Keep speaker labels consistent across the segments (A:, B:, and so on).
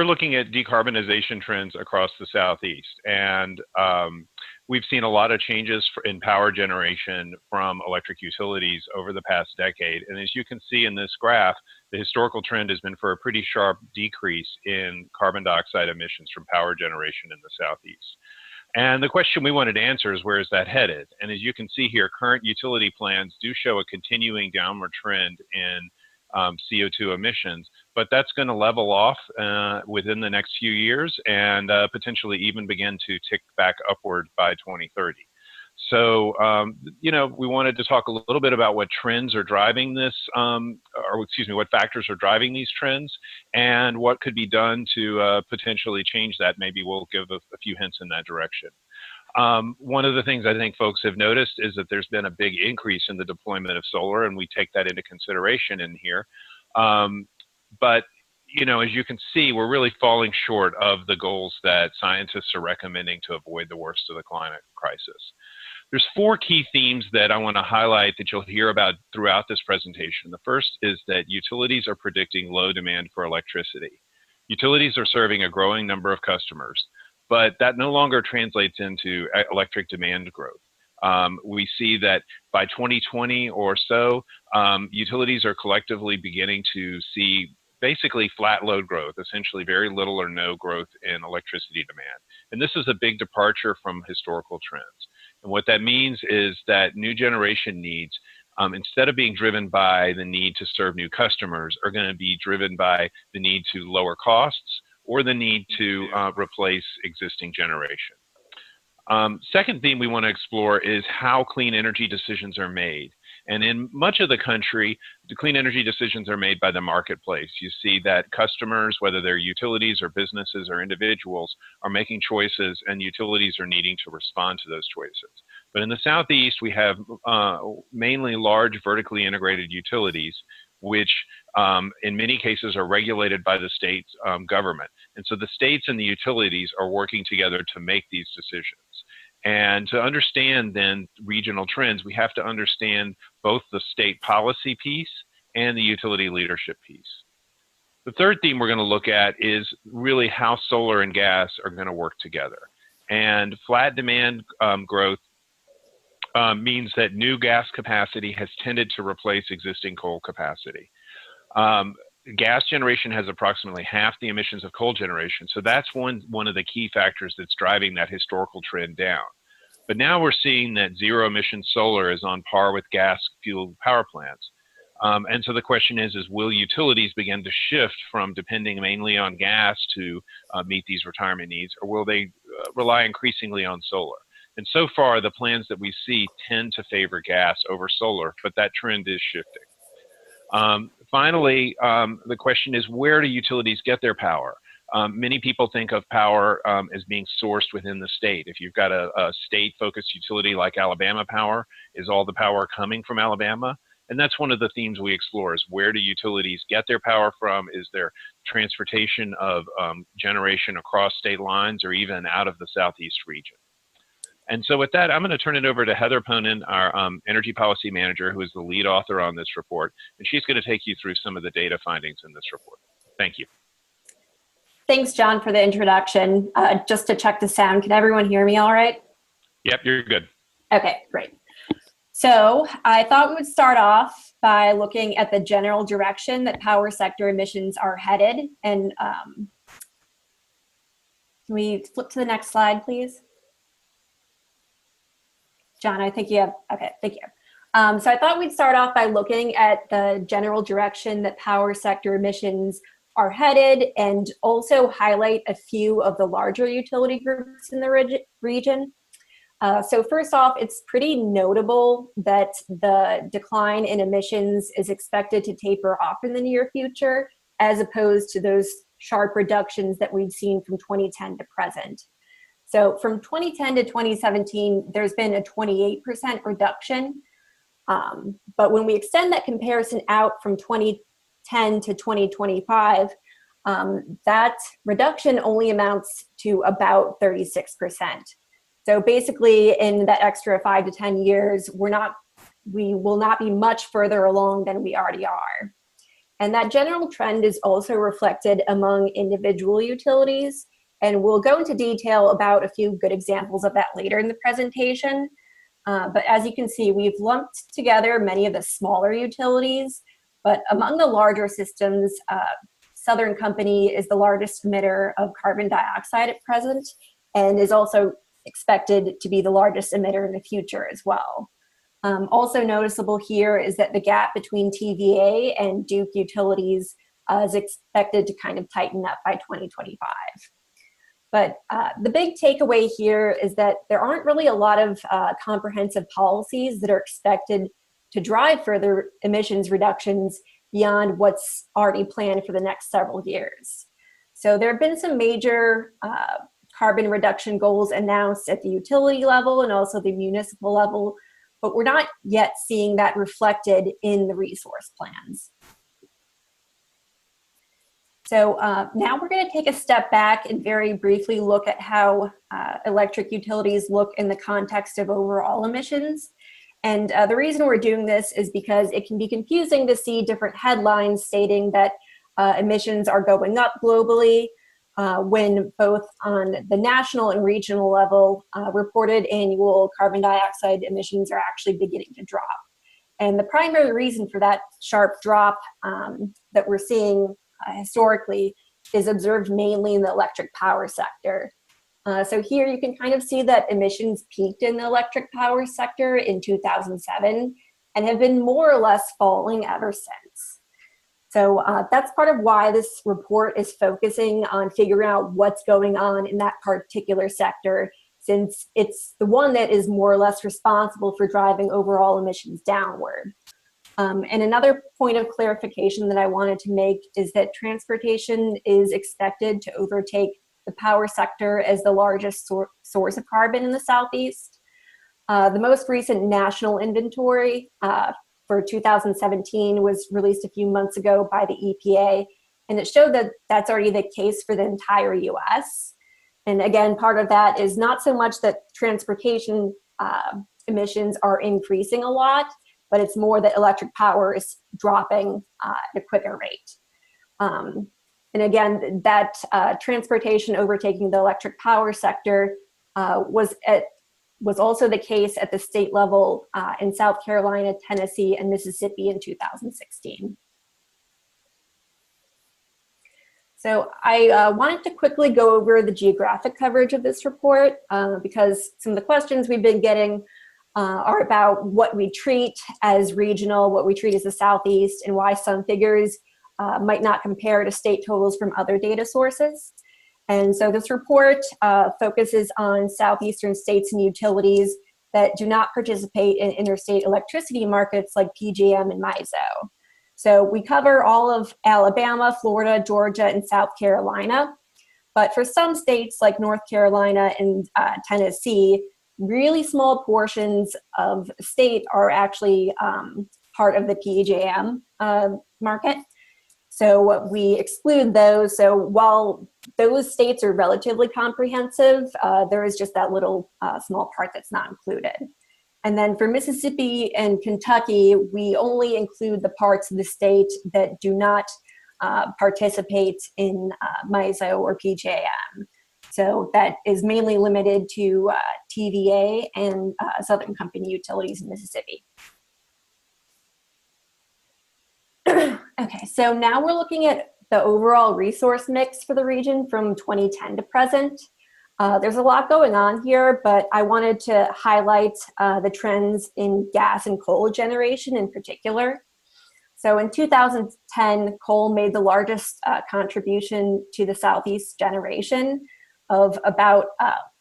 A: we're looking at decarbonization trends across the Southeast, and we've seen a lot of changes in power generation from electric utilities over the past decade. And as you can see in this graph, the historical trend has been for a pretty sharp decrease in carbon dioxide emissions from power generation in the Southeast. And the question we wanted to answer is, where is that headed? And as you can see here, current utility plans do show a continuing downward trend in CO2 emissions, but that's going to level off within the next few years and potentially even begin to tick back upward by 2030. So, we wanted to talk a little bit about what trends are driving this, what factors are driving these trends, and what could be done to potentially change that. Maybe we'll give a few hints in that direction. One of the things I think folks have noticed is that there's been a big increase in the deployment of solar, and we take that into consideration in here. But as you can see, we're really falling short of the goals that scientists are recommending to avoid the worst of the climate crisis. There's 4 key themes that I want to highlight that you'll hear about throughout this presentation. The first is that utilities are predicting low demand for electricity. Utilities are serving a growing number of customers, but that no longer translates into electric demand growth. We see that by 2020 or so, utilities are collectively beginning to see basically flat load growth, essentially very little or no growth in electricity demand. And this is a big departure from historical trends. And what that means is that new generation needs, instead of being driven by the need to serve new customers, are going to be driven by the need to lower costs or the need to replace existing generation. Second theme we want to explore is how clean energy decisions are made. And in much of the country, the clean energy decisions are made by the marketplace. You see that customers, whether they're utilities or businesses or individuals, are making choices, and utilities are needing to respond to those choices. But in the Southeast, we have mainly large vertically integrated utilities, which in many cases are regulated by the state government. And so the states and the utilities are working together to make these decisions. And to understand then regional trends, we have to understand both the state policy piece and the utility leadership piece. The third theme we're going to look at is really how solar and gas are going to work together. And flat demand growth means that new gas capacity has tended to replace existing coal capacity. Gas generation has approximately half the emissions of coal generation, so that's one of the key factors that's driving that historical trend down. But now we're seeing that zero emission solar is on par with gas-fueled power plants. And so the question is will utilities begin to shift from depending mainly on gas to meet these retirement needs, or will they rely increasingly on solar? And so far, the plans that we see tend to favor gas over solar, but that trend is shifting. Finally, the question is, where do utilities get their power? Many people think of power as being sourced within the state. If you've got a state-focused utility like Alabama Power, is all the power coming from Alabama? And that's one of the themes we explore, is where do utilities get their power from? Is there transportation of generation across state lines or even out of the Southeast region? And so with that, I'm going to turn it over to Heather Ponin, our Energy Policy Manager, who is the lead author on this report, and she's going to take you through some of the data findings in this report. Thank you.
B: Thanks, John, for the introduction. Just to check the sound, can everyone hear me all right?
A: Yep, you're good.
B: Okay, great. So I thought we would start off by looking at the general direction that power sector emissions are headed. And can we flip to the next slide, please? John, I think you have, okay, thank you. So I thought we'd start off by looking at the general direction that power sector emissions are headed, and also highlight a few of the larger utility groups in the region. So first off, it's pretty notable that the decline in emissions is expected to taper off in the near future, as opposed to those sharp reductions that we've seen from 2010 to present. So from 2010 to 2017, there's been a 28% reduction. But when we extend that comparison out from 2010 to 2025, that reduction only amounts to about 36%. So basically, in that extra 5 to 10 years, we will not be much further along than we already are. And that general trend is also reflected among individual utilities. And we'll go into detail about a few good examples of that later in the presentation. But as you can see, we've lumped together many of the smaller utilities, but among the larger systems, Southern Company is the largest emitter of carbon dioxide at present, and is also expected to be the largest emitter in the future as well. Also noticeable here is that the gap between TVA and Duke utilities is expected to kind of tighten up by 2025. But the big takeaway here is that there aren't really a lot of comprehensive policies that are expected to drive further emissions reductions beyond what's already planned for the next several years. So there have been some major carbon reduction goals announced at the utility level and also the municipal level, but we're not yet seeing that reflected in the resource plans. So now we're going to take a step back and very briefly look at how electric utilities look in the context of overall emissions. And the reason we're doing this is because it can be confusing to see different headlines stating that emissions are going up globally when both on the national and regional level, reported annual carbon dioxide emissions are actually beginning to drop. And the primary reason for that sharp drop that we're seeing historically is observed mainly in the electric power sector. So here you can kind of see that emissions peaked in the electric power sector in 2007 and have been more or less falling ever since. So that's part of why this report is focusing on figuring out what's going on in that particular sector, since it's the one that is more or less responsible for driving overall emissions downward. And another point of clarification that I wanted to make is that transportation is expected to overtake the power sector as the largest source of carbon in the Southeast. The most recent national inventory for 2017 was released a few months ago by the EPA, and it showed that that's already the case for the entire US. And again, part of that is not so much that transportation emissions are increasing a lot, but it's more that electric power is dropping at a quicker rate. And again, that transportation overtaking the electric power sector was also the case at the state level in South Carolina, Tennessee, and Mississippi in 2016. So I wanted to quickly go over the geographic coverage of this report because some of the questions we've been getting are about what we treat as regional, what we treat as the Southeast, and why some figures might not compare to state totals from other data sources. And so this report focuses on Southeastern states and utilities that do not participate in interstate electricity markets like PJM and MISO. So we cover all of Alabama, Florida, Georgia, and South Carolina. But for some states like North Carolina and Tennessee, really small portions of the state are actually part of the PJM market. So we exclude those. So while those states are relatively comprehensive, there is just that little small part that's not included. And then for Mississippi and Kentucky, we only include the parts of the state that do not participate in MISO or PJM. So that is mainly limited to TVA and Southern Company utilities in Mississippi. Okay, so now we're looking at the overall resource mix for the region from 2010 to present. There's a lot going on here, but I wanted to highlight the trends in gas and coal generation in particular. So in 2010, coal made the largest contribution to the Southeast generation of about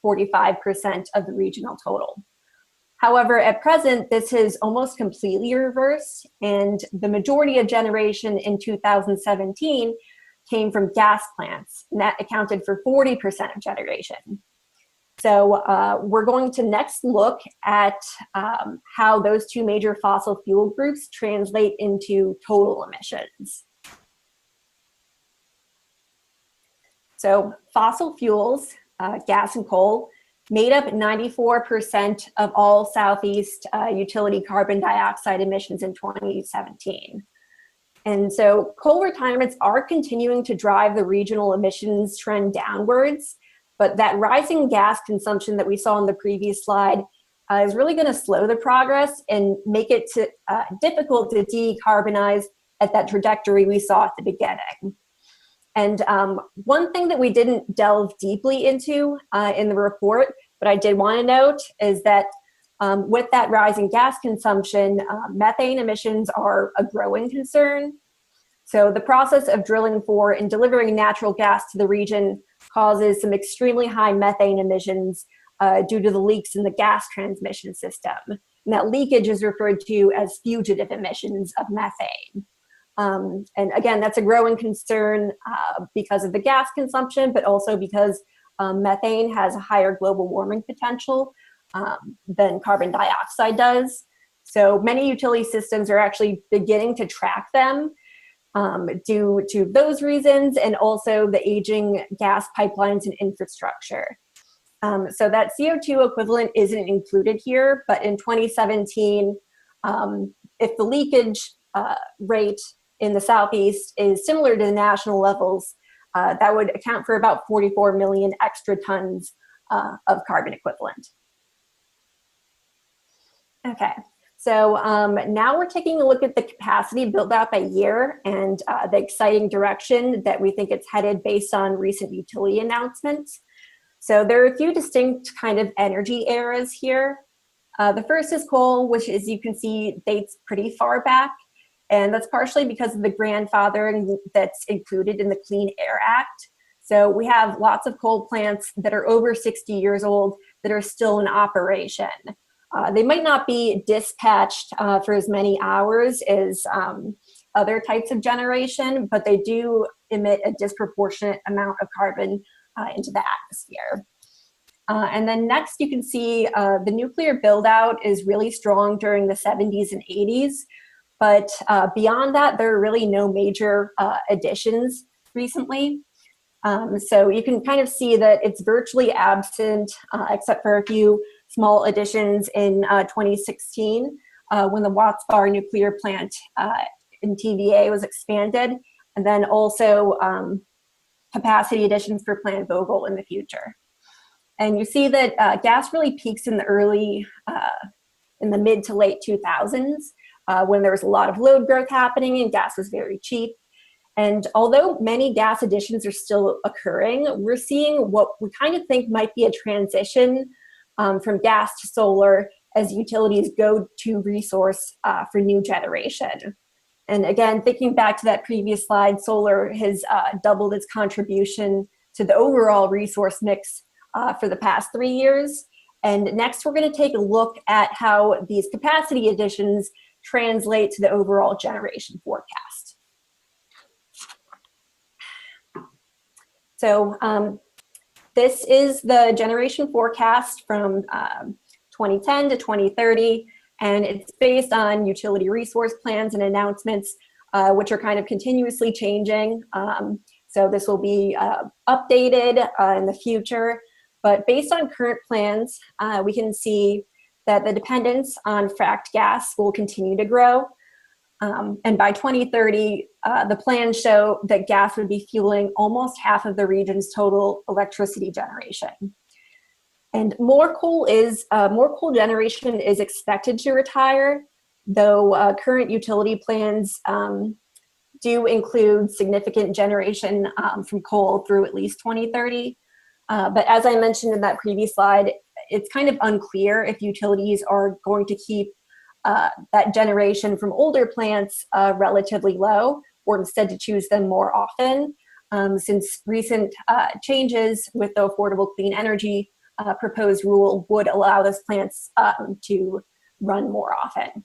B: 45% of the regional total. However, at present, this has almost completely reversed, and the majority of generation in 2017 came from gas plants, and that accounted for 40% of generation. So we're going to next look at how those two major fossil fuel groups translate into total emissions. So fossil fuels, gas and coal, made up 94% of all Southeast utility carbon dioxide emissions in 2017. And so coal retirements are continuing to drive the regional emissions trend downwards, but that rising gas consumption that we saw on the previous slide is really going to slow the progress and make it difficult to decarbonize at that trajectory we saw at the beginning. And one thing that we didn't delve deeply into in the report, but I did want to note, is that with that rising gas consumption, methane emissions are a growing concern. So the process of drilling for and delivering natural gas to the region causes some extremely high methane emissions due to the leaks in the gas transmission system. And that leakage is referred to as fugitive emissions of methane. And again, that's a growing concern because of the gas consumption, but also because methane has a higher global warming potential than carbon dioxide does. So many utility systems are actually beginning to track them due to those reasons, and also the aging gas pipelines and infrastructure. So that CO2 equivalent isn't included here, but in 2017, if the leakage rate in the Southeast is similar to the national levels, that would account for about 44 million extra tons of carbon equivalent. Okay, so now we're taking a look at the capacity built out by year and the exciting direction that we think it's headed based on recent utility announcements. So there are a few distinct kind of energy eras here. The first is coal, which, as you can see, dates pretty far back. And that's partially because of the grandfathering that's included in the Clean Air Act. So we have lots of coal plants that are over 60 years old that are still in operation. They might not be dispatched for as many hours as other types of generation, but they do emit a disproportionate amount of carbon into the atmosphere. And then next you can see the nuclear build out is really strong during the 70s and 80s. But beyond that, there are really no major additions recently. So you can kind of see that it's virtually absent, except for a few small additions in 2016 when the Watts Bar nuclear plant in TVA was expanded, and then also capacity additions for Plant Vogel in the future. And you see that gas really peaks in the mid to late 2000s. When there was a lot of load growth happening and gas was very cheap. And although many gas additions are still occurring, we're seeing what we kind of think might be a transition from gas to solar as utilities go to resource for new generation. And again, thinking back to that previous slide, solar has doubled its contribution to the overall resource mix for the past 3 years. And next, we're going to take a look at how these capacity additions translate to the overall generation forecast. So this is the generation forecast from 2010 to 2030, and it's based on utility resource plans and announcements, which are kind of continuously changing. So this will be updated in the future, but based on current plans, we can see that the dependence on fracked gas will continue to grow. And by 2030, the plans show that gas would be fueling almost half of the region's total electricity generation. And more coal generation is expected to retire, though current utility plans do include significant generation from coal through at least 2030. But as I mentioned in that previous slide, it's kind of unclear if utilities are going to keep that generation from older plants relatively low, or instead to choose them more often, since recent changes with the Affordable Clean Energy proposed rule would allow those plants to run more often.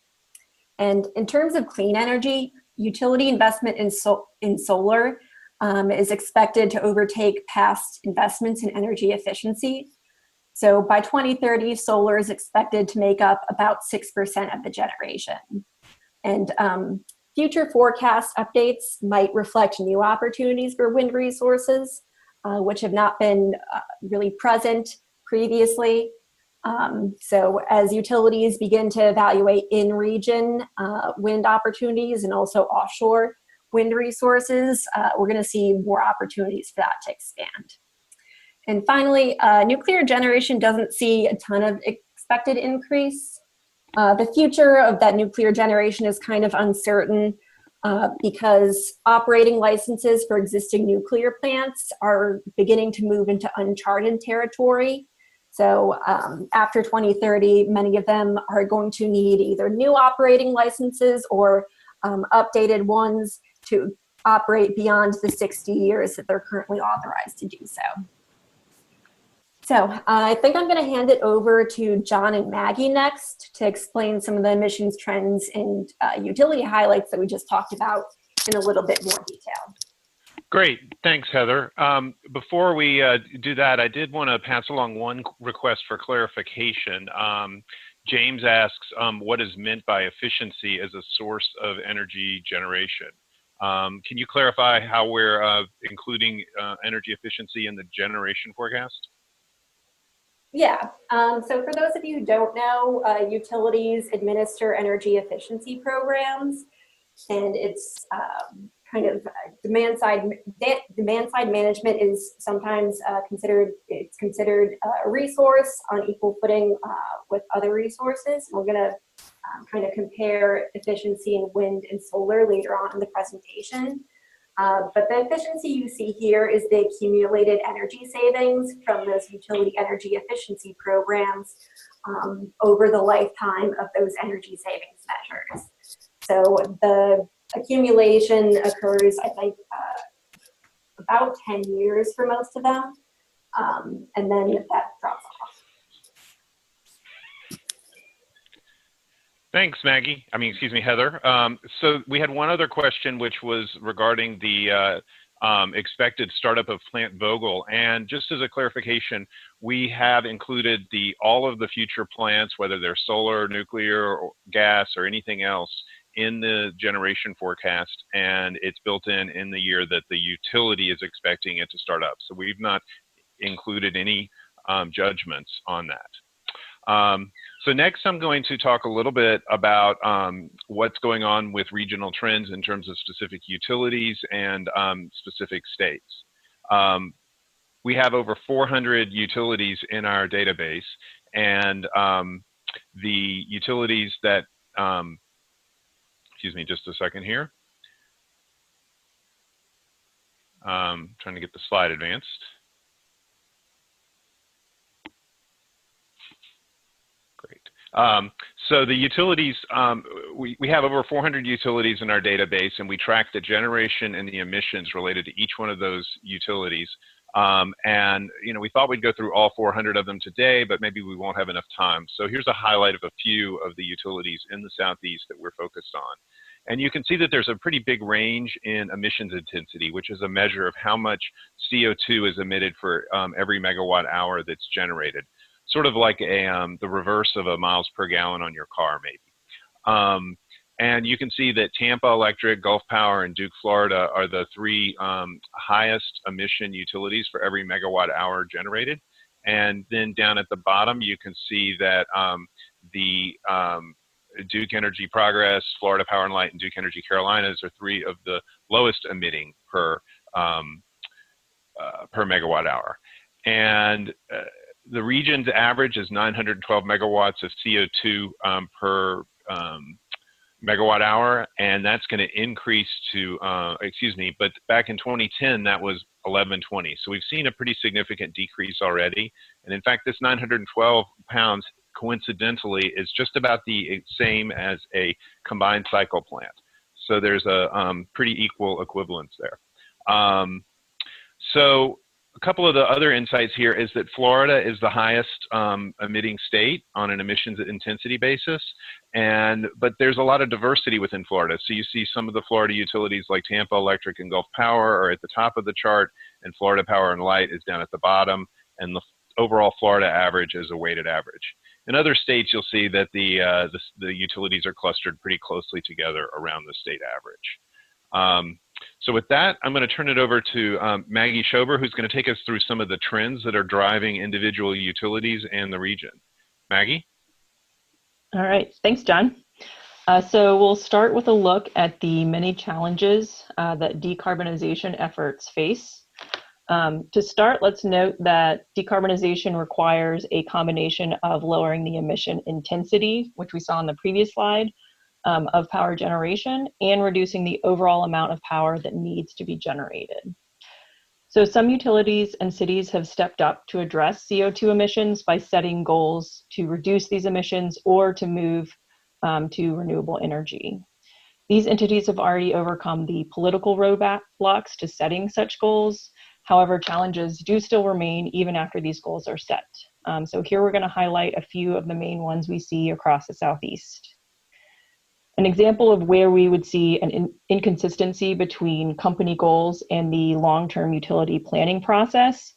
B: And in terms of clean energy, utility investment in solar is expected to overtake past investments in energy efficiency. So by 2030, solar is expected to make up about 6% of the generation. And future forecast updates might reflect new opportunities for wind resources, which have not been really present previously. So as utilities begin to evaluate in-region wind opportunities and also offshore, wind resources, we're going to see more opportunities for that to expand. And finally, nuclear generation doesn't see a ton of expected increase. The future of that nuclear generation is kind of uncertain because operating licenses for existing nuclear plants are beginning to move into uncharted territory. So after 2030, many of them are going to need either new operating licenses or updated ones to operate beyond the 60 years that they're currently authorized to do so. So I think I'm going to hand it over to John and Maggie next to explain some of the emissions trends and utility highlights that we just talked about in a little bit more detail.
A: Great, thanks, Heather. Before we do that, I did want to pass along one request for clarification. James asks, what is meant by efficiency as a source of energy generation? Can you clarify how we're including energy efficiency in the generation forecast?
B: Yeah, so for those of you who don't know, utilities administer energy efficiency programs, and it's kind of demand side management is sometimes considered a resource on equal footing with other resources. We're going to kind of compare efficiency in wind and solar later on in the presentation. But the efficiency you see here is the accumulated energy savings from those utility energy efficiency programs over the lifetime of those energy savings measures. So the accumulation occurs, I think, about 10 years for most of them, and then that drops off.
A: Thanks, Maggie. Excuse me, Heather. So we had one other question, which was regarding the expected startup of Plant Vogtle. And just as a clarification, we have included all of the future plants, whether they're solar, nuclear, or gas, or anything else, in the generation forecast, and it's built in the year that the utility is expecting it to start up. So we've not included any judgments on that. So next I'm going to talk a little bit about what's going on with regional trends in terms of specific utilities and specific states. We have over 400 utilities in our database, and the utilities that, excuse me just a second here. Trying to get the slide advanced. So the utilities, we have over 400 utilities in our database, and we track the generation and the emissions related to each one of those utilities. And we thought we'd go through all 400 of them today, but maybe we won't have enough time. So here's a highlight of a few of the utilities in the Southeast that we're focused on. And you can see that there's a pretty big range in emissions intensity, which is a measure of how much CO2 is emitted for every megawatt hour that's generated. Sort of like the reverse of a miles per gallon on your car, maybe. And you can see that Tampa Electric, Gulf Power, and Duke, Florida are the three highest emission utilities for every megawatt hour generated. And then down at the bottom, you can see that the Duke Energy Progress, Florida Power and Light, and Duke Energy Carolinas are three of the lowest emitting per megawatt hour. And the region's average is 912 megawatts of CO2 per megawatt hour, and that's going to increase to, but back in 2010, that was 1120. So we've seen a pretty significant decrease already. And in fact, this 912 pounds, coincidentally, is just about the same as a combined cycle plant. So there's a pretty equal equivalence there. So a couple of the other insights here is that Florida is the highest emitting state on an emissions intensity basis, but there's a lot of diversity within Florida. So you see some of the Florida utilities like Tampa Electric and Gulf Power are at the top of the chart, and Florida Power and Light is down at the bottom, and the overall Florida average is a weighted average. In other states, you'll see that the utilities are clustered pretty closely together around the state average. So with that, I'm going to turn it over to Maggie Schober, who's going to take us through some of the trends that are driving individual utilities and the region. Maggie?
C: All right, thanks, John. So we'll start with a look at the many challenges that decarbonization efforts face. To start, let's note that decarbonization requires a combination of lowering the emission intensity, which we saw in the previous slide, of power generation, and reducing the overall amount of power that needs to be generated. So some utilities and cities have stepped up to address CO2 emissions by setting goals to reduce these emissions or to move to renewable energy. These entities have already overcome the political roadblocks to setting such goals. However, challenges do still remain even after these goals are set. So here we're going to highlight a few of the main ones we see across the Southeast. An example of where we would see an inconsistency between company goals and the long-term utility planning process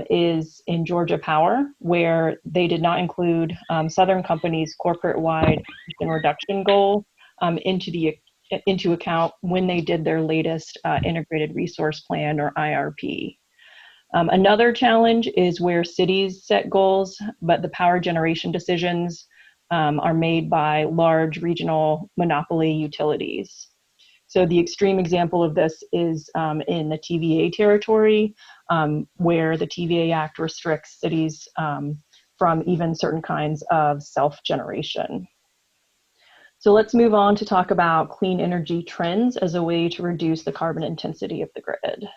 C: is in Georgia Power, where they did not include Southern Company's corporate-wide emission reduction goal into account when they did their latest integrated resource plan, or IRP. Another challenge is where cities set goals, but the power generation decisions are made by large regional monopoly utilities. So the extreme example of this is in the TVA territory, where the TVA Act restricts cities from even certain kinds of self-generation. So let's move on to talk about clean energy trends as a way to reduce the carbon intensity of the grid.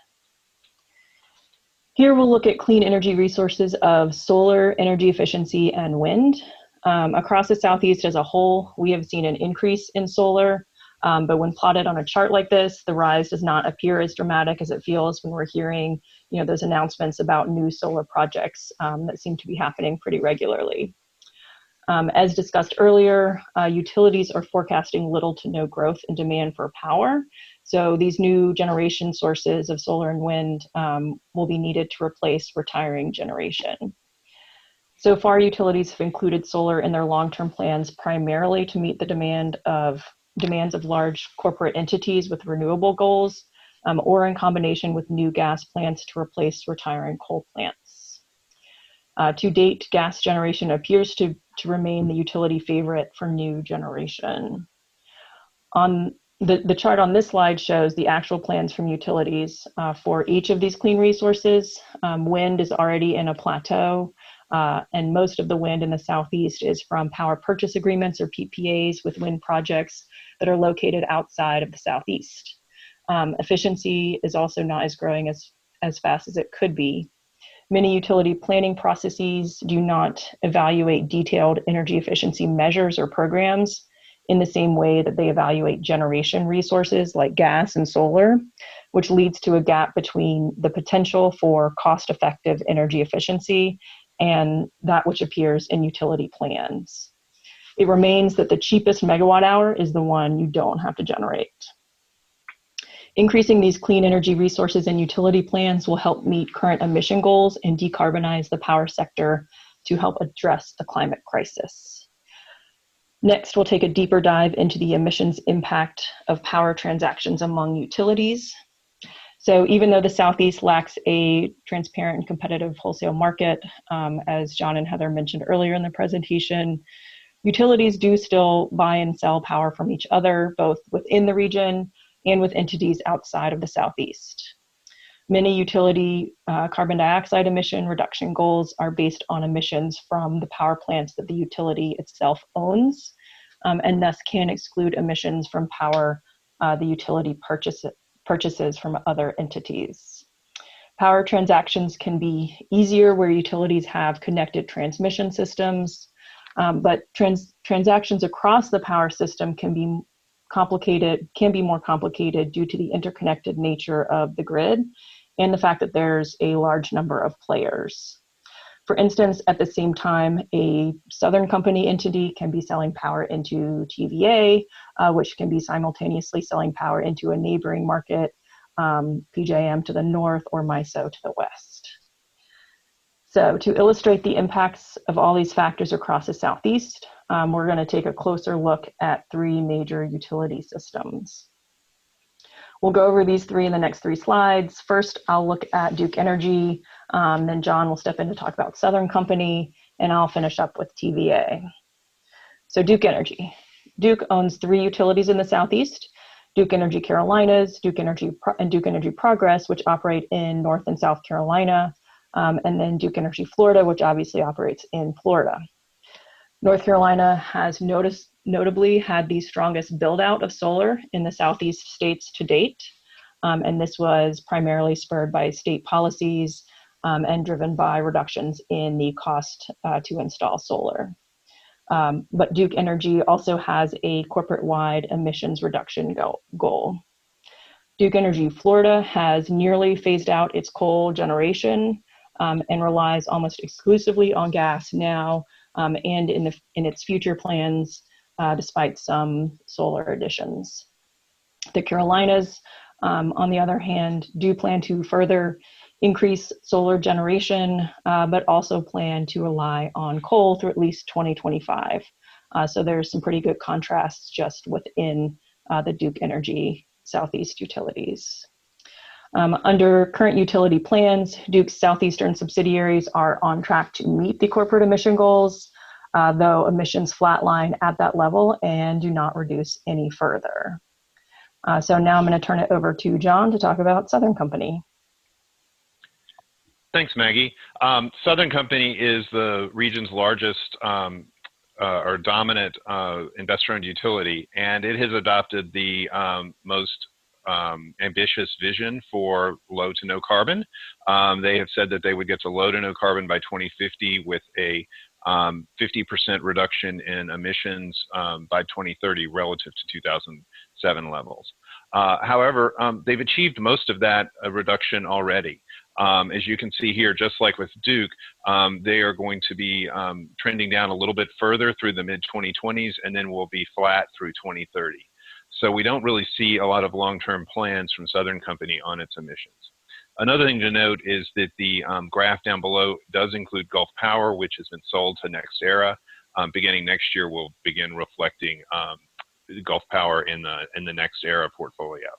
C: Here we'll look at clean energy resources of solar, energy efficiency, and wind. Across the Southeast as a whole, we have seen an increase in solar, but when plotted on a chart like this, the rise does not appear as dramatic as it feels when we're hearing, those announcements about new solar projects that seem to be happening pretty regularly. As discussed earlier, utilities are forecasting little to no growth in demand for power. So these new generation sources of solar and wind will be needed to replace retiring generation. So far, utilities have included solar in their long-term plans primarily to meet the demands of large corporate entities with renewable goals, or in combination with new gas plants to replace retiring coal plants. To date, gas generation appears to remain the utility favorite for new generation. On the chart on this slide shows the actual plans from utilities for each of these clean resources. Wind is already in a plateau, and most of the wind in the Southeast is from power purchase agreements, or PPAs, with wind projects that are located outside of the Southeast. Efficiency is also not as growing as fast as it could be. Many utility planning processes do not evaluate detailed energy efficiency measures or programs in the same way that they evaluate generation resources like gas and solar, which leads to a gap between the potential for cost-effective energy efficiency and that which appears in utility plans. It remains that the cheapest megawatt hour is the one you don't have to generate. Increasing these clean energy resources in utility plans will help meet current emission goals and decarbonize the power sector to help address the climate crisis. Next, we'll take a deeper dive into the emissions impact of power transactions among utilities. So even though the Southeast lacks a transparent and competitive wholesale market, as John and Heather mentioned earlier in the presentation, utilities do still buy and sell power from each other, both within the region and with entities outside of the Southeast. Many utility carbon dioxide emission reduction goals are based on emissions from the power plants that the utility itself owns, and thus can exclude emissions from power the utility purchases from other entities. Power transactions can be easier where utilities have connected transmission systems, but transactions across the power system can be more complicated due to the interconnected nature of the grid and the fact that there's a large number of players. For instance, at the same time, a Southern Company entity can be selling power into TVA, which can be simultaneously selling power into a neighboring market, PJM to the north or MISO to the west. So to illustrate the impacts of all these factors across the Southeast, we're going to take a closer look at three major utility systems. We'll go over these three in the next 3 slides. First, I'll look at Duke Energy, then John will step in to talk about Southern Company, and I'll finish up with TVA. So Duke Energy. Duke owns 3 utilities in the Southeast: Duke Energy Carolinas, Duke Energy and Duke Energy Progress, which operate in North and South Carolina, and then Duke Energy Florida, which obviously operates in Florida. North Carolina has notably had the strongest build out of solar in the Southeast states to date. And this was primarily spurred by state policies and driven by reductions in the cost to install solar. But Duke Energy also has a corporate-wide emissions reduction goal. Duke Energy Florida has nearly phased out its coal generation and relies almost exclusively on gas now and in its future plans, despite some solar additions. The Carolinas, on the other hand, do plan to further increase solar generation, but also plan to rely on coal through at least 2025. So there's some pretty good contrasts just within the Duke Energy Southeast utilities. Under current utility plans, Duke's Southeastern subsidiaries are on track to meet the corporate emission goals, though emissions flatline at that level and do not reduce any further. So now I'm going to turn it over to John to talk about Southern Company.
A: Thanks, Maggie. Southern Company is the region's largest or dominant investor-owned utility, and it has adopted the most ambitious vision for low to no carbon. They have said that they would get to low to no carbon by 2050 with a 50% reduction in emissions by 2030 relative to 2007 levels. However, they've achieved most of that reduction already. As you can see here, just like with Duke, they are going to be trending down a little bit further through the mid-2020s, and then will be flat through 2030. So we don't really see a lot of long-term plans from Southern Company on its emissions. Another thing to note is that the graph down below does include Gulf Power, which has been sold to NextEra. Beginning next year, we'll begin reflecting Gulf Power in the NextEra portfolio.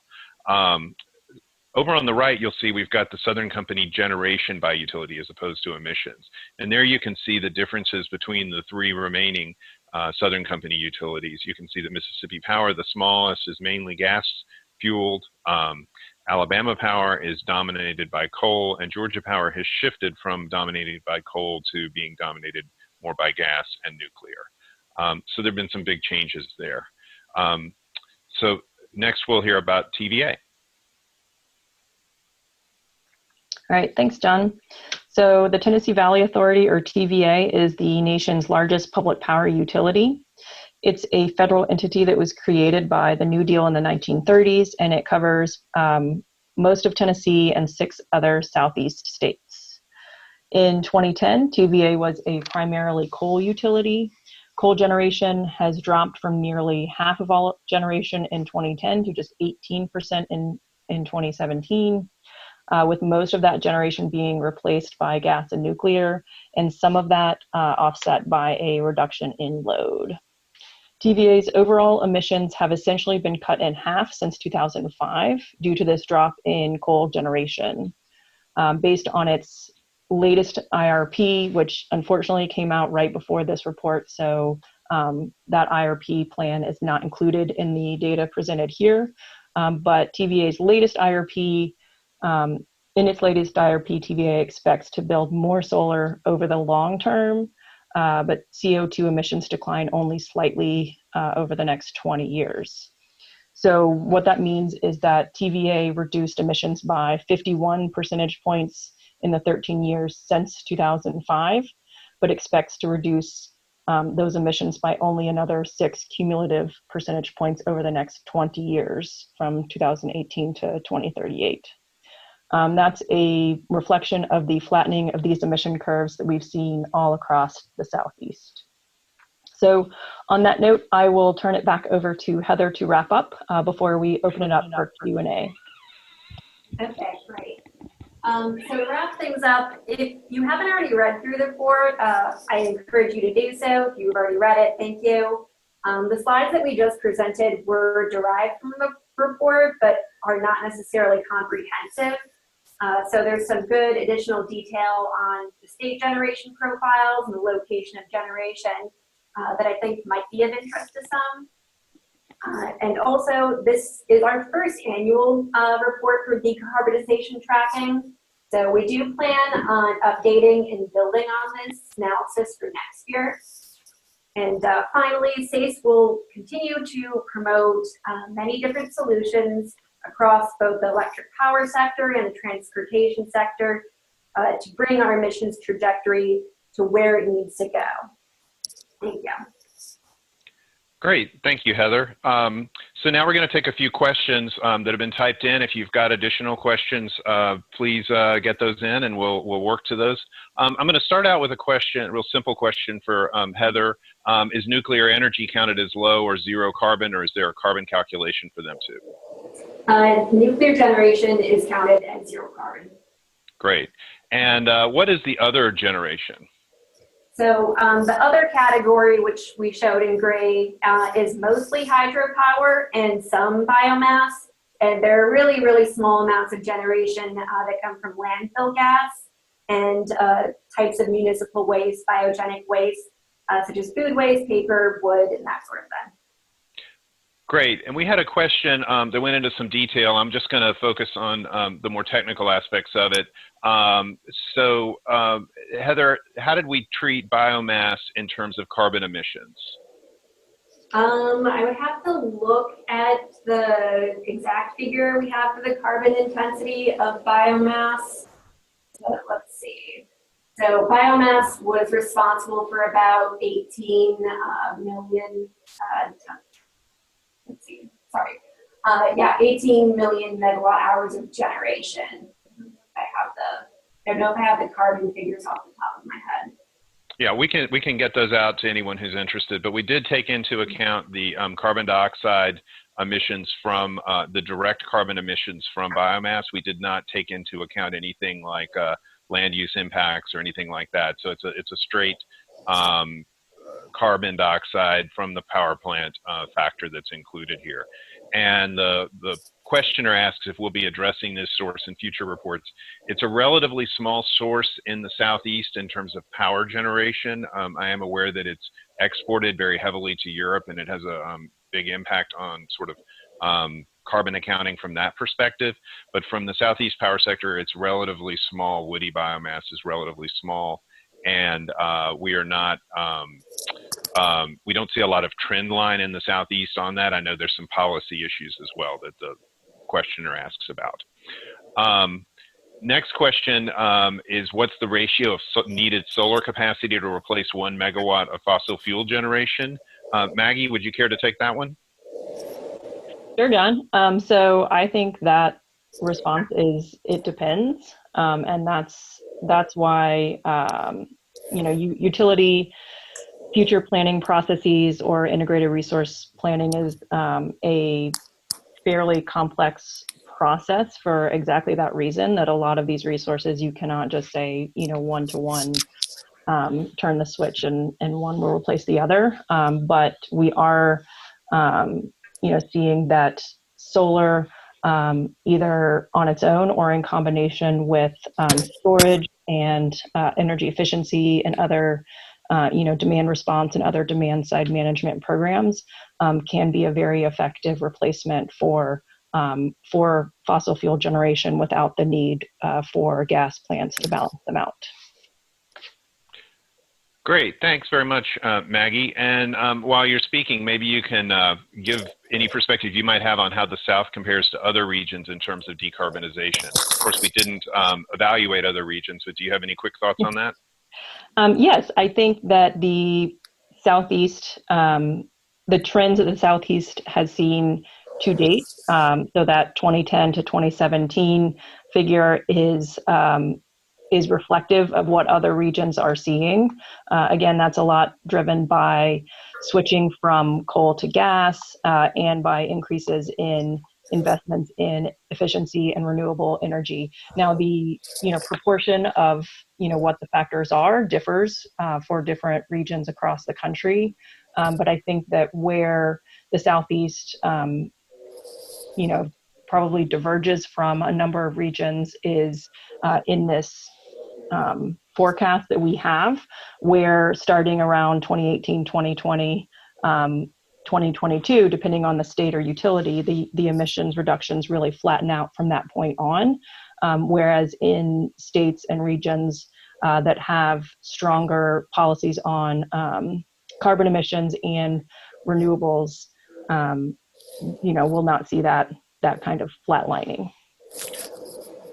A: Over on the right, you'll see we've got the Southern Company generation by utility as opposed to emissions. And there you can see the differences between the 3 remaining Southern Company utilities. You can see that Mississippi Power, the smallest, is mainly gas-fueled. Alabama Power is dominated by coal, and Georgia Power has shifted from dominated by coal to being dominated more by gas and nuclear. So there have been some big changes there. So next we'll hear about TVA.
C: All right, thanks, John. So the Tennessee Valley Authority, or TVA, is the nation's largest public power utility. It's a federal entity that was created by the New Deal in the 1930s, and it covers most of Tennessee and 6 other Southeast states. In 2010, TVA was a primarily coal utility. Coal generation has dropped from nearly half of all generation in 2010 to just 18% in 2017. With most of that generation being replaced by gas and nuclear, and some of that offset by a reduction in load. TVA's overall emissions have essentially been cut in half since 2005 due to this drop in coal generation. Based on its latest IRP, which unfortunately came out right before this report, so that IRP plan is not included in the data presented here, but TVA's latest IRP, in its latest IRP, TVA expects to build more solar over the long term, but CO2 emissions decline only slightly over the next 20 years. So what that means is that TVA reduced emissions by 51 percentage points in the 13 years since 2005, but expects to reduce those emissions by only another 6 cumulative percentage points over the next 20 years from 2018 to 2038. That's a reflection of the flattening of these emission curves that we've seen all across the Southeast. So on that note, I will turn it back over to Heather to wrap up before we open it up for Q&A.
B: Okay, great. So to wrap things up, if you haven't already read through the report, I encourage you to do so. If you've already read it, thank you. The slides that we just presented were derived from the report, but are not necessarily comprehensive. So there's some good additional detail on the state generation profiles and the location of generation that I think might be of interest to some. And also, this is our first annual report for decarbonization tracking. So we do plan on updating and building on this analysis for next year. And finally, SACE will continue to promote many different solutions across both the electric power sector and the transportation sector to bring our emissions trajectory to where it needs to go. Thank you.
A: Great, thank you, Heather. So now we're going to take a few questions that have been typed in. If you've got additional questions, please get those in and we'll work to those. I'm going to start out with a question, a real simple question for Heather. Is nuclear energy counted as low or zero carbon, or is there a carbon calculation for them too?
B: Nuclear generation is counted as zero carbon.
A: Great. And what is the other generation?
B: So the other category, which we showed in gray, is mostly hydropower and some biomass. And there are really, really small amounts of generation that come from landfill gas and types of municipal waste, biogenic waste, such as food waste, paper, wood, and that sort of thing.
A: Great, and we had a question that went into some detail. I'm just going to focus on the more technical aspects of it. Heather, how did we treat biomass in terms of carbon emissions?
B: I would have to look at the exact figure we have for the carbon intensity of biomass. Let's see. So biomass was responsible for about 18 million let's see, sorry. 18 million megawatt hours of generation. I don't know if I have the carbon figures off the top of my head.
A: Yeah, we can get those out to anyone who's interested, but we did take into account the carbon dioxide emissions from the direct carbon emissions from biomass. We did not take into account anything like land use impacts or anything like that. So it's a straight carbon dioxide from the power plant factor that's included here. And the questioner asks if we'll be addressing this source in future reports. It's a relatively small source in the Southeast in terms of power generation. I am aware that it's exported very heavily to Europe, and it has a big impact on sort of carbon accounting from that perspective. But from the Southeast power sector, it's relatively small. Woody biomass is relatively small. And we are not, we don't see a lot of trend line in the Southeast on that. I know there's some policy issues as well that the questioner asks about. Next question is, what's the ratio of needed solar capacity to replace 1 megawatt of fossil fuel generation? Maggie, would you care to take that one?
C: Sure, John. So I think that response is it depends, and that's why utility future planning processes or integrated resource planning is a fairly complex process for exactly that reason, that a lot of these resources you cannot just say one-to-one turn the switch and one will replace the other, but we are seeing that solar either on its own or in combination with storage and energy efficiency and other demand response and other demand side management programs can be a very effective replacement for fossil fuel generation without the need for gas plants to balance them out.
A: Great, thanks very much, Maggie. And while you're speaking, maybe you can give any perspective you might have on how the South compares to other regions in terms of decarbonization. Of course, we didn't evaluate other regions, but do you have any quick thoughts on that?
C: Yes, I think that the Southeast, the trends that the Southeast has seen to date, so that 2010 to 2017 figure is reflective of what other regions are seeing. Again, that's a lot driven by switching from coal to gas and by increases in investments in efficiency and renewable energy. Now, the proportion of what the factors are differs for different regions across the country, but I think that where the Southeast probably diverges from a number of regions is in this forecast that we have, where starting around 2018, 2020, 2022, depending on the state or utility, the emissions reductions really flatten out from that point on. Whereas in states and regions that have stronger policies on carbon emissions and renewables, we'll not see that kind of flatlining.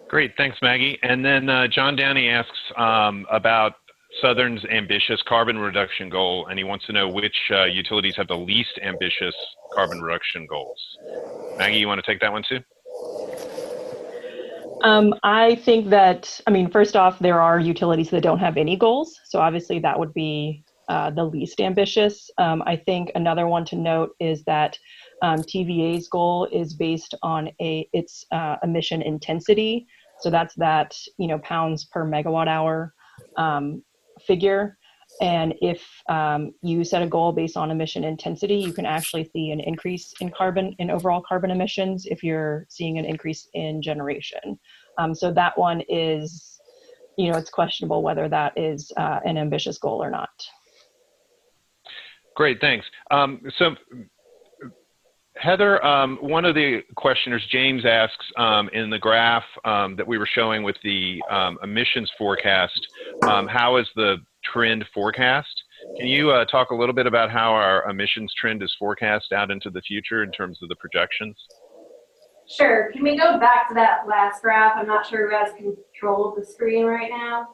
A: Great, thanks, Maggie. And then John Downey asks about Southern's ambitious carbon reduction goal, and he wants to know which utilities have the least ambitious carbon reduction goals. Maggie, you want to take that one too?
C: I think that, first off, there are utilities that don't have any goals. So obviously that would be the least ambitious. I think another one to note is that TVA's goal is based on its emission intensity. So that's that, pounds per megawatt hour figure. And if you set a goal based on emission intensity, you can actually see an increase in overall carbon emissions if you're seeing an increase in generation. So that one is, it's questionable whether that is an ambitious goal or not.
A: Great, thanks. So Heather, one of the questioners, James, asks in the graph that we were showing with the emissions forecast, how is the trend forecast? Can you talk a little bit about how our emissions trend is forecast out into the future in terms of the projections?
B: Sure. Can we go back to that last graph? I'm not sure who has control of the screen right now.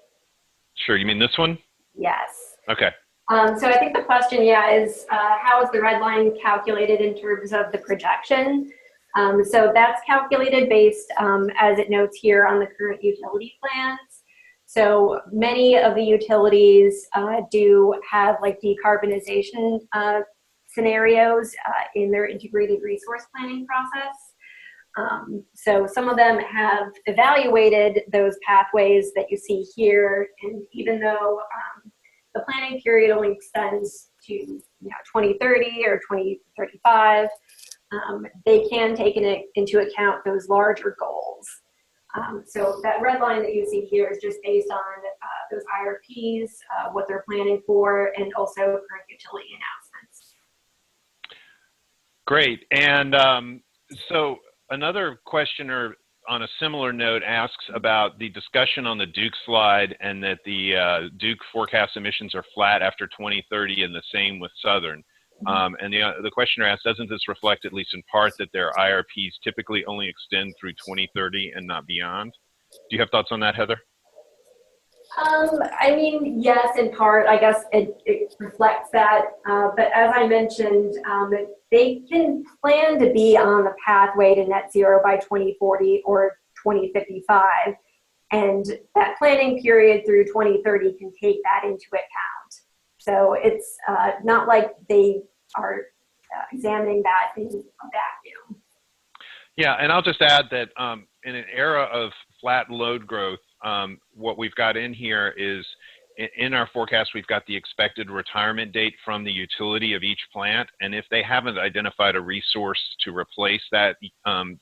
A: Sure. You mean this one?
B: Yes.
A: Okay.
B: So I think the question, is how is the red line calculated in terms of the projection? So that's calculated based, as it notes here, on the current utility plans. So many of the utilities do have like decarbonization scenarios in their integrated resource planning process. So some of them have evaluated those pathways that you see here, and even though the planning period only extends to 2030 or 2035, they can take into account those larger goals. So that red line that you see here is just based on those IRPs, what they're planning for, and also current utility announcements.
A: Great. And so another questioner on a similar note asks about the discussion on the Duke slide, and that the Duke forecast emissions are flat after 2030 and the same with Southern. And the questioner asks, doesn't this reflect, at least in part, that their IRPs typically only extend through 2030 and not beyond? Do you have thoughts on that, Heather?
B: Yes, in part. I guess it reflects that. But as I mentioned, they can plan to be on the pathway to net zero by 2040 or 2055. And that planning period through 2030 can take that into account. So it's not like they are examining that in a vacuum.
A: Yeah, and I'll just add that in an era of flat load growth, what we've got in here is, in our forecast, we've got the expected retirement date from the utility of each plant. And if they haven't identified a resource to replace that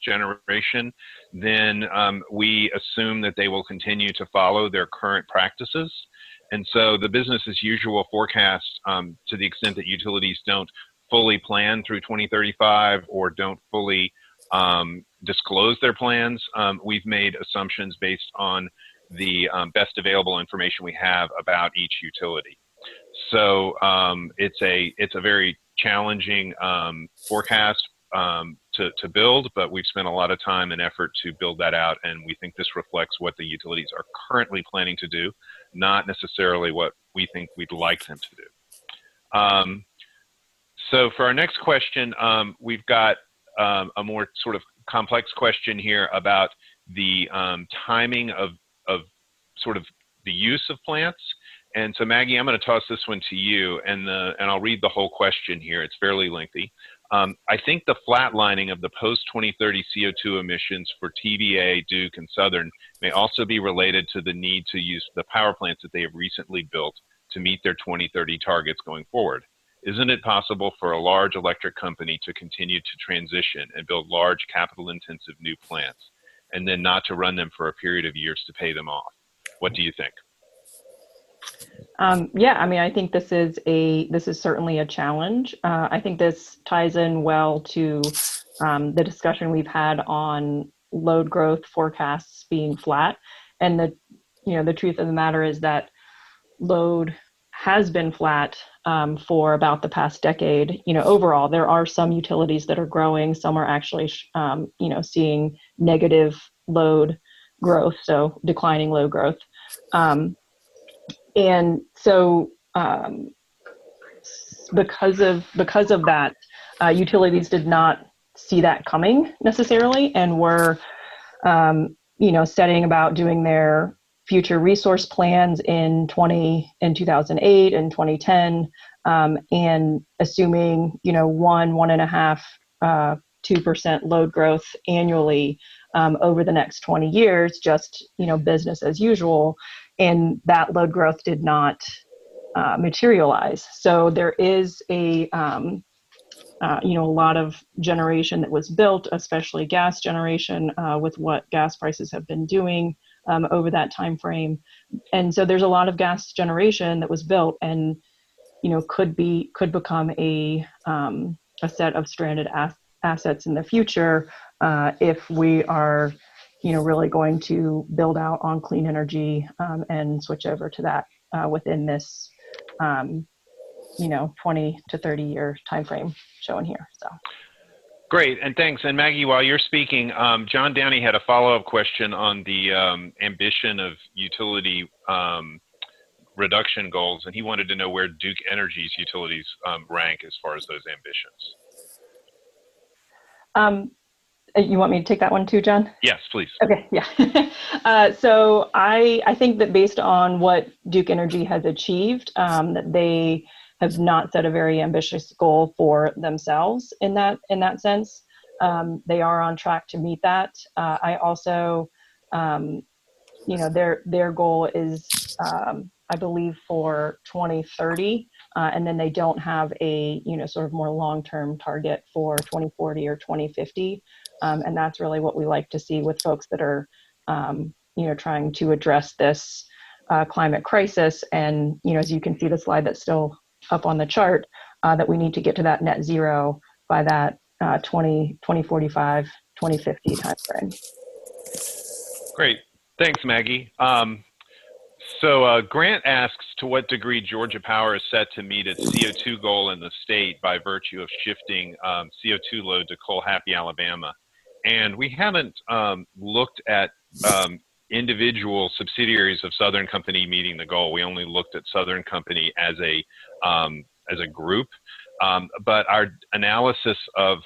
A: generation, then we assume that they will continue to follow their current practices. And so the business as usual forecast, to the extent that utilities don't fully plan through 2035 or don't fully disclose their plans, we've made assumptions based on the best available information we have about each utility. So it's a very challenging forecast to build, but we've spent a lot of time and effort to build that out, and we think this reflects what the utilities are currently planning to do, not necessarily what we think we'd like them to do. So for our next question, we've got a more sort of complex question here about the timing of sort of the use of plants. And so Maggie, I'm going to toss this one to you, and I'll read the whole question here. It's fairly lengthy. I think the flatlining of the post-2030 CO2 emissions for TVA, Duke, and Southern may also be related to the need to use the power plants that they have recently built to meet their 2030 targets going forward. Isn't it possible for a large electric company to continue to transition and build large capital-intensive new plants, and then not to run them for a period of years to pay them off? What do you think?
C: Yeah, I mean, I think this is certainly a challenge. I think this ties in well to the discussion we've had on load growth forecasts being flat, and the truth of the matter is that load has been flat for about the past decade. Overall, there are some utilities that are growing. Some are actually, seeing negative load growth, so declining load growth. And so, because of that, utilities did not see that coming necessarily, and were, setting about doing their future resource plans in 2008 and 2010, and assuming 1.5%, 2% load growth annually over the next 20 years, just business as usual, and that load growth did not materialize. So there is a lot of generation that was built, especially gas generation, with what gas prices have been doing over that time frame. And so there's a lot of gas generation that was built, and could become a set of stranded assets in the future if we are really going to build out on clean energy and switch over to that within this 20 to 30 year time frame shown here. So
A: great, and thanks. And Maggie, while you're speaking, John Downey had a follow-up question on the ambition of utility reduction goals, and he wanted to know where Duke Energy's utilities rank as far as those ambitions.
C: You want me to take that one too, John?
A: Yes, please.
C: Okay, yeah. So I think that based on what Duke Energy has achieved, that they have not set a very ambitious goal for themselves in that sense. They are on track to meet that. I also, their goal is, I believe, for 2030, and then they don't have a sort of more long-term target for 2040 or 2050, and that's really what we like to see with folks that are trying to address this climate crisis. And as you can see the slide that's still up on the chart, that we need to get to that net zero by that 2045, 2050 timeframe.
A: Great, thanks, Maggie. So Grant asks, to what degree Georgia Power is set to meet its CO2 goal in the state by virtue of shifting CO2 load to coal-happy Alabama? And we haven't looked at individual subsidiaries of Southern Company meeting the goal. We only looked at Southern Company as a group, but our analysis of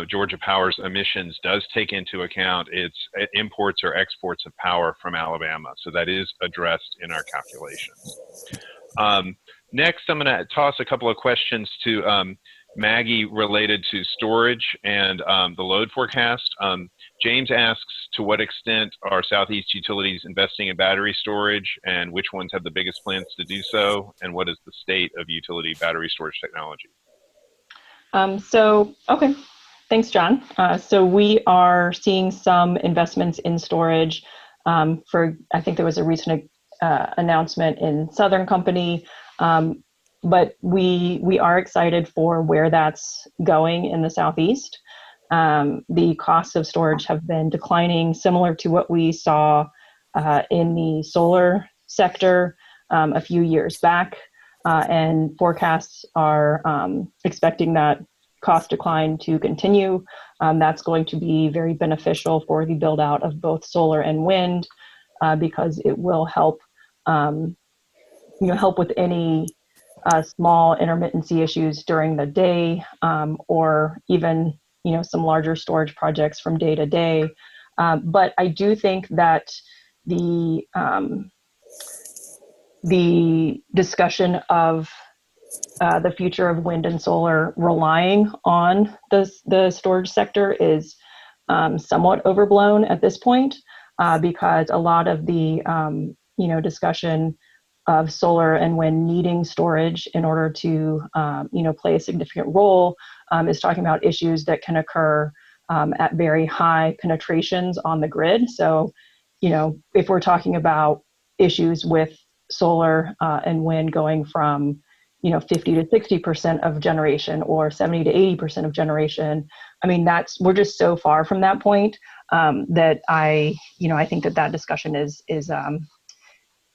A: Georgia Power's emissions does take into account its imports or exports of power from Alabama. So that is addressed in our calculations. Next, I'm going to toss a couple of questions to Maggie related to storage and the load forecast. James asks, to what extent are Southeast utilities investing in battery storage, and which ones have the biggest plans to do so, and what is the state of utility battery storage technology?
C: Okay. Thanks, John. So we are seeing some investments in storage. I think there was a recent announcement in Southern Company, but we are excited for where that's going in the Southeast. The costs of storage have been declining, similar to what we saw in the solar sector a few years back, and forecasts are expecting that cost decline to continue. That's going to be very beneficial for the build out of both solar and wind, because it will help help with any small intermittency issues during the day, or even some larger storage projects from day to day. But I do think that the discussion of the future of wind and solar relying on the storage sector is somewhat overblown at this point, because a lot of the discussion of solar and wind needing storage in order to play a significant role is talking about issues that can occur at very high penetrations on the grid. So if we're talking about issues with solar and wind going from 50 to 60% of generation or 70 to 80% of generation. I mean, we're just so far from that point that I think that discussion is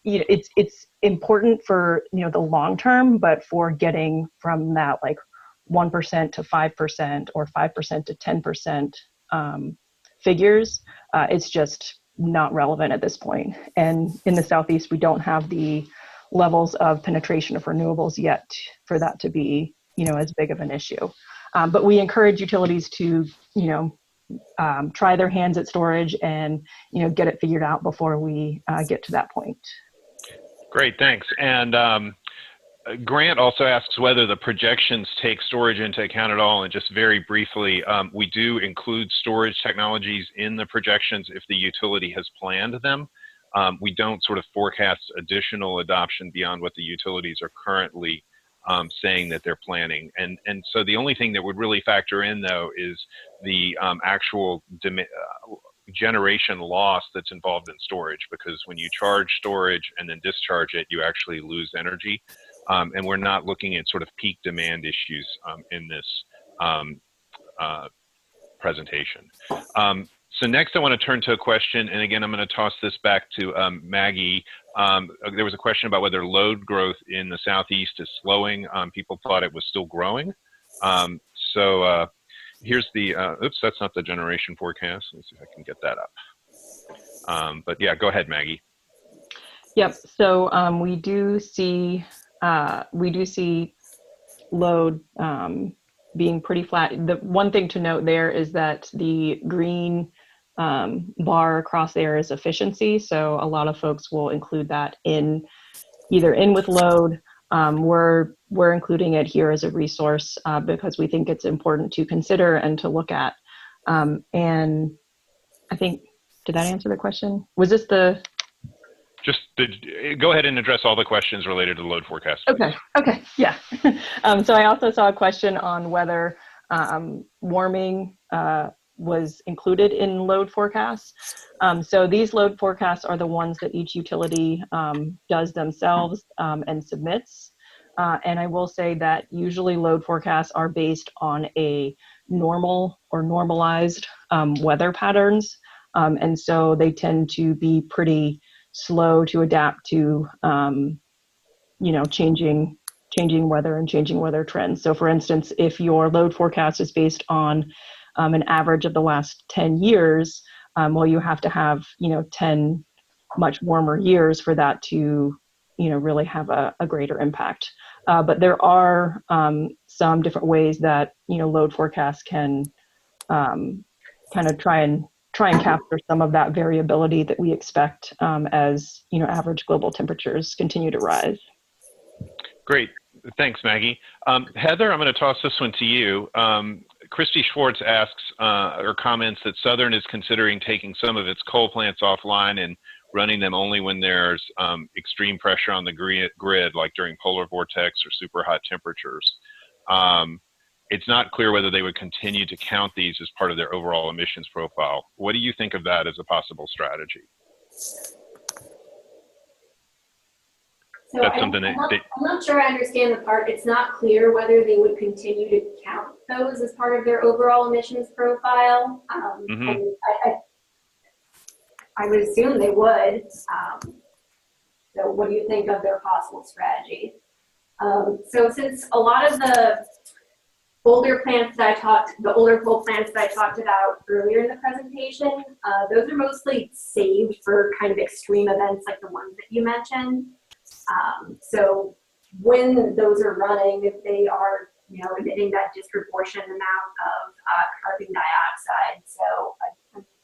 C: it's important for the long term, but for getting from that like 1% to 5% or 5% to 10% figures, it's just not relevant at this point. And in the Southeast, we don't have the levels of penetration of renewables yet for that to be as big of an issue. But we encourage utilities to try their hands at storage and get it figured out before we get to that point.
A: Great, thanks. And Grant also asks whether the projections take storage into account at all. And just very briefly, we do include storage technologies in the projections if the utility has planned them. We don't sort of forecast additional adoption beyond what the utilities are currently saying that they're planning. And so the only thing that would really factor in, though, is the actual generation loss that's involved in storage, because when you charge storage and then discharge it, you actually lose energy. And we're not looking at sort of peak demand issues in this presentation. So next I want to turn to a question, and again, I'm going to toss this back to Maggie. There was a question about whether load growth in the Southeast is slowing. People thought it was still growing. Here's the, oops, that's not the generation forecast. Let's see if I can get that up. But yeah, go ahead, Maggie.
C: Yep, so we do see load being pretty flat. The one thing to note there is that the green bar across there is efficiency. So a lot of folks will include that either in with load. We're including it here as a resource because we think it's important to consider and to look at. And I think, did that answer the question? Was this the?
A: Go ahead and address all the questions related to the load forecast.
C: Okay, yeah. So I also saw a question on whether warming was included in load forecasts. So these load forecasts are the ones that each utility does themselves and submits. And I will say that usually load forecasts are based on a normal or normalized weather patterns. And so they tend to be pretty slow to adapt to, changing weather and changing weather trends. So for instance, if your load forecast is based on an average of the last 10 years, well, you have to have, 10 much warmer years for that to, really have a greater impact. But there are some different ways that, load forecasts can kind of try and capture some of that variability that we expect as average global temperatures continue to rise.
A: Great, thanks, Maggie. Heather, I'm going to toss this one to you. Christy Schwartz asks or comments that Southern is considering taking some of its coal plants offline and running them only when there's extreme pressure on the grid, like during polar vortex or super hot temperatures. It's not clear whether they would continue to count these as part of their overall emissions profile. What do you think of that as a possible strategy?
B: So I'm not sure I understand the part. It's not clear whether they would continue to count those as part of their overall emissions profile. I would assume they would. So what do you think of their possible strategy? So since a lot of the older plants that the older coal plants that I talked about earlier in the presentation, those are mostly saved for kind of extreme events like the ones that you mentioned. So when those are running, if they are, emitting that disproportionate amount of carbon dioxide. So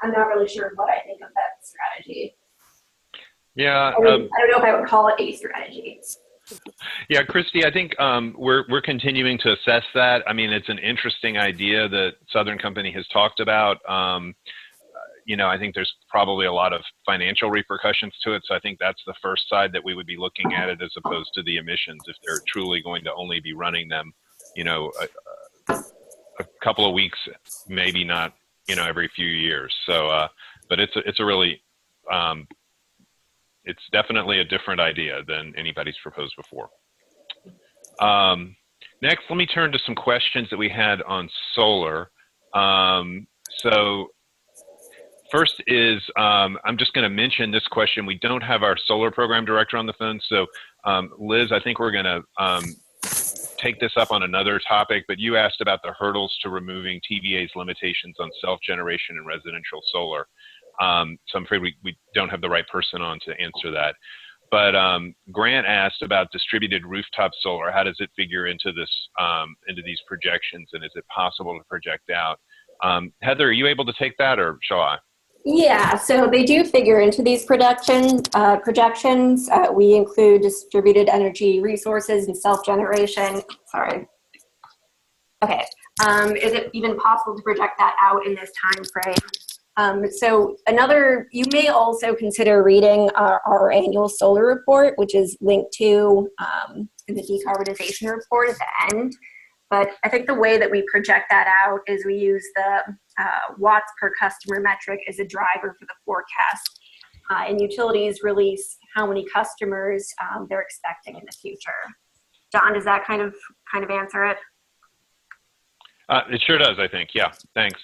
B: I'm not really sure what I think of that strategy.
A: Yeah.
B: I don't know if I would call it a strategy.
A: Yeah, Christy, I think we're continuing to assess that. I mean, it's an interesting idea that Southern Company has talked about. I think there's probably a lot of financial repercussions to it. So I think that's the first side that we would be looking at it as opposed to the emissions, if they're truly going to only be running them, a couple of weeks, maybe not, every few years. So, but it's a really it's definitely a different idea than anybody's proposed before. Next, let me turn to some questions that we had on solar. So first is, I'm just going to mention this question. We don't have our solar program director on the phone. So Liz, I think we're going to take this up on another topic, but you asked about the hurdles to removing TVA's limitations on self-generation and residential solar. So I'm afraid we don't have the right person on to answer that. But Grant asked about distributed rooftop solar. How does it figure into this, into these projections, and is it possible to project out? Heather, are you able to take that, or shall I?
B: Yeah, so they do figure into these projections. We include distributed energy resources and self-generation. Sorry. Okay. Is it even possible to project that out in this time frame? So you may also consider reading our annual solar report, which is linked to in the decarbonization report at the end. But I think the way that we project that out is we use the watts per customer metric as a driver for the forecast. And utilities release how many customers they're expecting in the future. John, does that kind of answer it?
A: It sure does, I think. Yeah, thanks.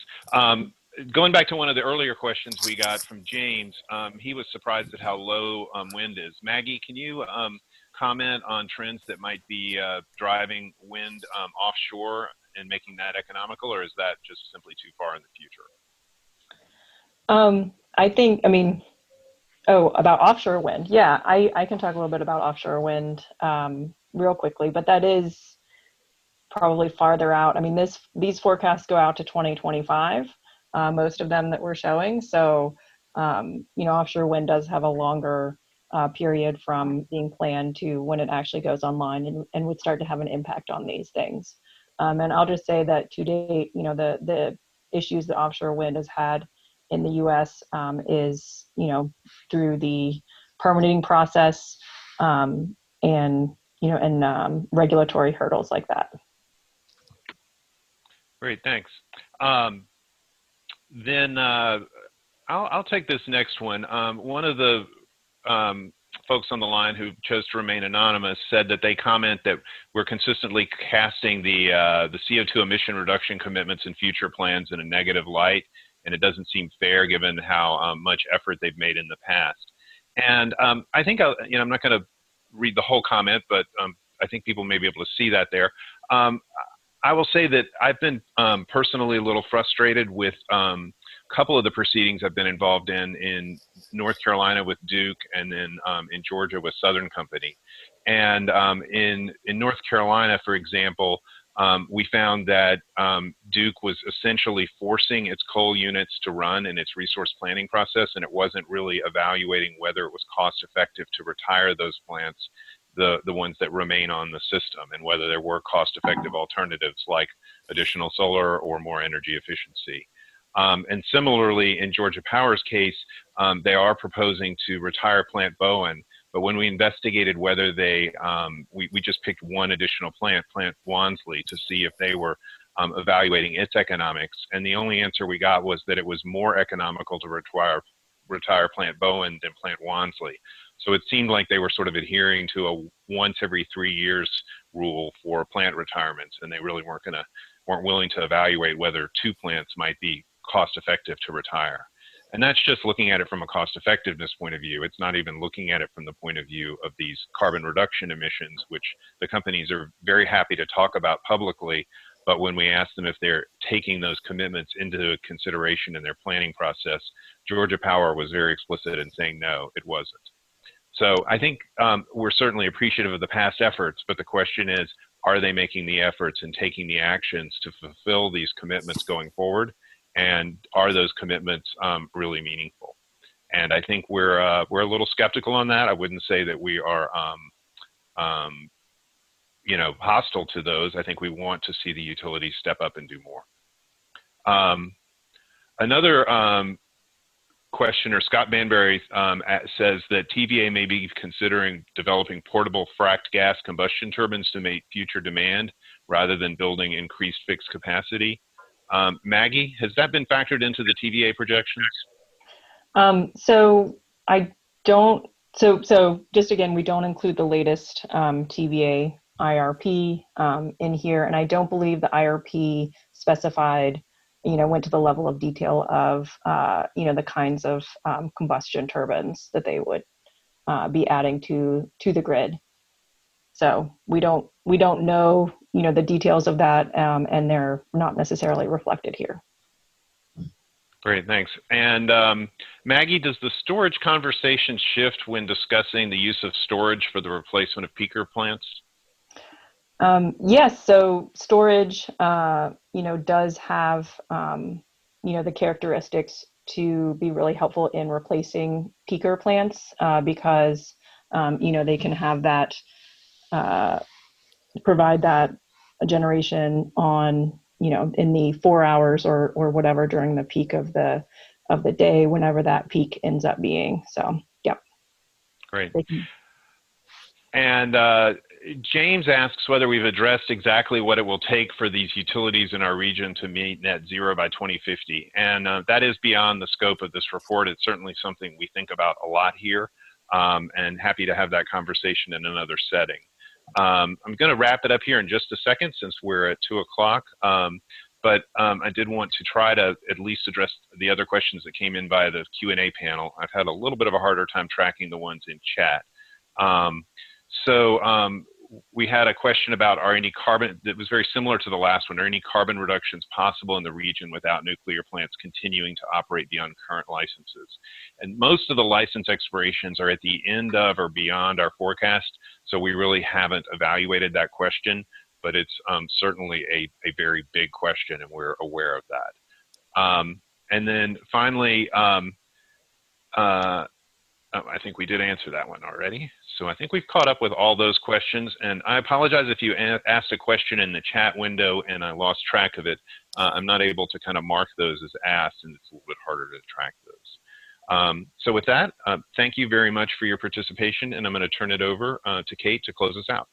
A: Going back to one of the earlier questions we got from James, he was surprised at how low wind is. Maggie, can you comment on trends that might be driving wind offshore and making that economical, or is that just simply too far in the future?
C: About offshore wind. Yeah, I can talk a little bit about offshore wind real quickly, but that is probably farther out. I mean, these forecasts go out to 2025, most of them that we're showing. So, offshore wind does have a longer period from being planned to when it actually goes online and would start to have an impact on these things. And I'll just say that to date, the issues that offshore wind has had in the U.S. Is, through the permitting process and regulatory hurdles like that.
A: Great, thanks. Then I'll take this next one. One of the folks on the line who chose to remain anonymous said that they comment that we're consistently casting the CO2 emission reduction commitments and future plans in a negative light, and it doesn't seem fair given how much effort they've made in the past. And I think I'm not going to read the whole comment, but I think people may be able to see that there. I will say that I've been personally a little frustrated with a couple of the proceedings I've been involved in North Carolina with Duke, and then in Georgia with Southern Company. And in North Carolina, for example, we found that Duke was essentially forcing its coal units to run in its resource planning process, and it wasn't really evaluating whether it was cost effective to retire those plants, the ones that remain on the system, and whether there were cost-effective alternatives like additional solar or more energy efficiency. And similarly, in Georgia Power's case, they are proposing to retire Plant Bowen, but when we investigated whether they, we just picked one additional plant, Plant Wansley, to see if they were evaluating its economics, and the only answer we got was that it was more economical to retire Plant Bowen than Plant Wansley. So it seemed like they were sort of adhering to a once every 3 years rule for plant retirements, and they really weren't willing to evaluate whether two plants might be cost effective to retire. And that's just looking at it from a cost effectiveness point of view. It's not even looking at it from the point of view of these carbon reduction emissions, which the companies are very happy to talk about publicly. But when we ask them if they're taking those commitments into consideration in their planning process, Georgia Power was very explicit in saying no, it wasn't. So I think we're certainly appreciative of the past efforts, but the question is, are they making the efforts and taking the actions to fulfill these commitments going forward? And are those commitments really meaningful? And I think we're a little skeptical on that. I wouldn't say that we are hostile to those. I think we want to see the utilities step up and do more. Another questioner, Scott Banbury, says that TVA may be considering developing portable fracked gas combustion turbines to meet future demand rather than building increased fixed capacity. Maggie, has that been factored into the TVA projections?
C: So I don't So just again, we don't include the latest TVA IRP in here, and I don't believe the IRP specified, went to the level of detail of, the kinds of combustion turbines that they would be adding to the grid. So we don't know, the details of that, and they're not necessarily reflected here.
A: Great, thanks. And Maggie, does the storage conversation shift when discussing the use of storage for the replacement of peaker plants?
C: Yes, so storage, does have, the characteristics to be really helpful in replacing peaker plants because, they can have that, provide that generation on, in the 4 hours or whatever during the peak of the day, whenever that peak ends up being. So, yeah.
A: Great. And James asks whether we've addressed exactly what it will take for these utilities in our region to meet net zero by 2050. And that is beyond the scope of this report. It's certainly something we think about a lot here, and happy to have that conversation in another setting. I'm going to wrap it up here in just a second since we're at 2 o'clock. But I did want to try to at least address the other questions that came in via the Q&A panel. I've had a little bit of a harder time tracking the ones in chat. We had a question about, are any carbon, that was very similar to the last one, are any carbon reductions possible in the region without nuclear plants continuing to operate beyond current licenses? And most of the license expirations are at the end of or beyond our forecast, so we really haven't evaluated that question, but it's certainly a very big question, and we're aware of that. And then finally, I think we did answer that one already. So I think we've caught up with all those questions, and I apologize if you asked a question in the chat window and I lost track of it. I'm not able to kind of mark those as asked, and it's a little bit harder to track those. So with that, thank you very much for your participation, and I'm going to turn it over to Kate to close us out.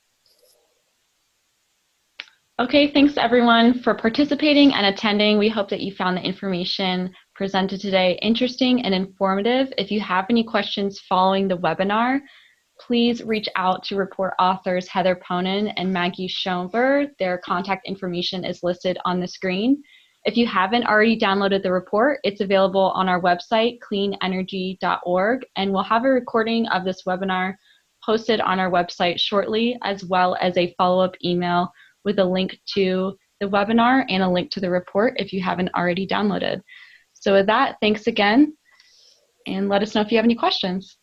D: Okay, thanks everyone for participating and attending. We hope that you found the information presented today interesting and informative. If you have any questions following the webinar, please reach out to report authors Heather Ponen and Maggie Schoenberg. Their contact information is listed on the screen. If you haven't already downloaded the report, it's available on our website, cleanenergy.org, and we'll have a recording of this webinar posted on our website shortly, as well as a follow-up email with a link to the webinar and a link to the report if you haven't already downloaded. So with that, thanks again, and let us know if you have any questions.